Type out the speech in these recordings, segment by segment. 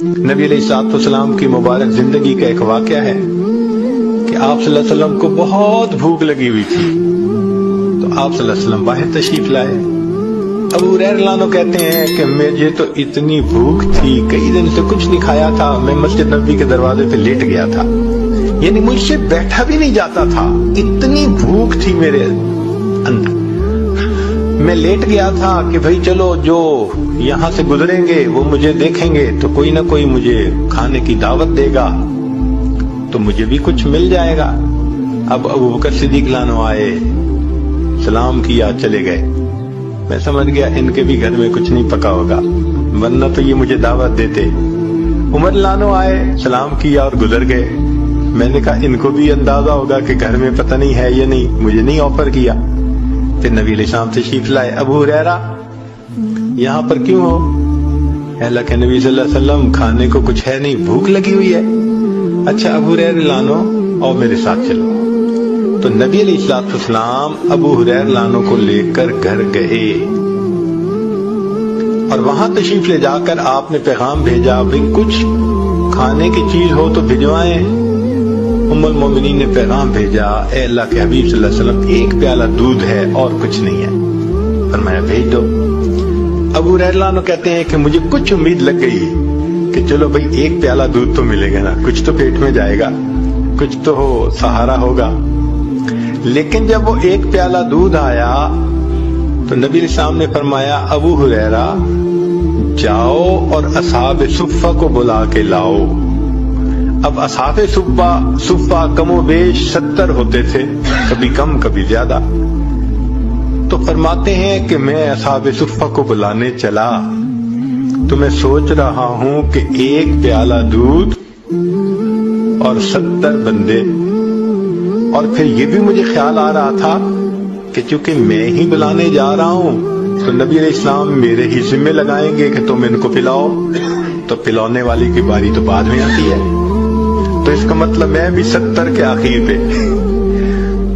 نبی علیہ السلام کی مبارک زندگی کا ایک واقعہ ہے کہ آپ صلی اللہ علیہ وسلم کو بہت بھوک لگی ہوئی تھی، تو آپ صلی اللہ علیہ وسلم باہر تشریف لائے۔ ابو ہریرہ رضی اللہ عنہ کہتے ہیں کہ مجھے تو اتنی بھوک تھی، کئی دن سے کچھ نہیں کھایا تھا، میں مسجد نبوی کے دروازے پہ لیٹ گیا تھا، یعنی مجھ سے بیٹھا بھی نہیں جاتا تھا، اتنی بھوک تھی میرے اندر۔ میں لیٹ گیا تھا کہ بھئی چلو جو یہاں سے گزریں گے وہ مجھے دیکھیں گے تو کوئی نہ کوئی مجھے کھانے کی دعوت دے گا تو مجھے بھی کچھ مل جائے گا۔ اب ابو بکر صدیق رضی اللہ عنہ آئے، سلام کیا، چلے گئے۔ میں سمجھ گیا ان کے بھی گھر میں کچھ نہیں پکا ہوگا، ورنہ تو یہ مجھے دعوت دیتے۔ عمر رضی اللہ عنہ آئے، سلام کیا اور گزر گئے۔ میں نے کہا ان کو بھی اندازہ ہوگا کہ گھر میں پتہ نہیں ہے یا نہیں، مجھے نہیں آفر کیا۔ پھر نبی علیہ السلام تشریف لائے، ابو ہریرہ یہاں پر کیوں ہو؟ اللہ کے نبی صلی اللہ علیہ وسلم کھانے کو کچھ ہے نہیں، بھوک لگی ہوئی ہے۔ اچھا ابو ہریرہ رضی اللہ عنہ اور میرے ساتھ چلو۔ تو نبی علیہ السلام ابو ہریرہ رضی اللہ عنہ کو لے کر گھر گئے اور وہاں تشریف لے جا کر آپ نے پیغام بھیجا، بھئی کچھ کھانے کی چیز ہو تو بھجوائیں۔ ام المومنین نے پیغام بھیجا، اے اللہ کے حبیب صلی اللہ علیہ وسلم ایک پیالہ دودھ ہے اور کچھ نہیں ہے، فرمایا بھیج دو۔ ابو ہریرہ رضی اللہ عنہ کہتے ہیں کہ مجھے کچھ امید لگ گئی کہ چلو بھئی ایک پیالہ دودھ تو ملے گا نا، کچھ تو پیٹ میں جائے گا، کچھ تو سہارا ہوگا۔ لیکن جب وہ ایک پیالہ دودھ آیا تو نبی علیہ السلام نے فرمایا، ابو ہریرہ جاؤ اور اصحاب صفہ کو بلا کے لاؤ۔ اب اصحاب صفہ کم و بیش 70 ہوتے تھے، کبھی کم کبھی زیادہ۔ تو فرماتے ہیں کہ میں اصحاب صفہ کو بلانے چلا تو میں سوچ رہا ہوں کہ ایک پیالہ دودھ اور 70 بندے، اور پھر یہ بھی مجھے خیال آ رہا تھا کہ چونکہ میں ہی بلانے جا رہا ہوں تو نبی علیہ السلام میرے ہی ذمہ لگائیں گے کہ تم ان کو پلاؤ، تو پلانے والی کی باری تو بعد میں آتی ہے، تو اس کا مطلب میں بھی 70 کے آخر پہ،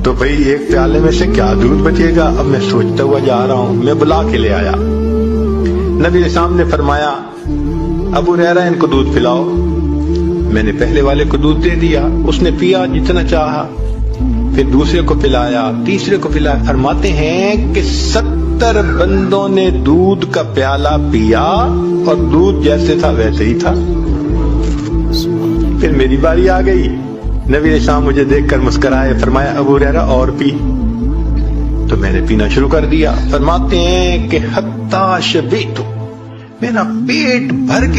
تو بھئی ایک پیالے میں سے کیا دودھ بچے گا؟ اب میں سوچتا ہوا جا رہا ہوں، میں بلا کے لے آیا۔ نبی علیہ السلام نے فرمایا، ابو ہریرہ ان کو دودھ پلاؤ۔ میں نے پہلے والے کو دودھ دے دیا، اس نے پیا جتنا چاہا، پھر دوسرے کو پلایا، تیسرے کو پلایا۔ فرماتے ہیں کہ 70 بندوں نے دودھ کا پیالہ پیا اور دودھ جیسے تھا ویسے ہی تھا۔ پھر میری باری آ گئی، نبی علیہ السلام مجھے دیکھ کر مسکرائے، فرمایا ابو ہریرہ اور پی، تو میں نے پینا شروع کر دیا۔ فرماتے ہیں کہ حتی شبعت، میرا پیٹ بھر گیا۔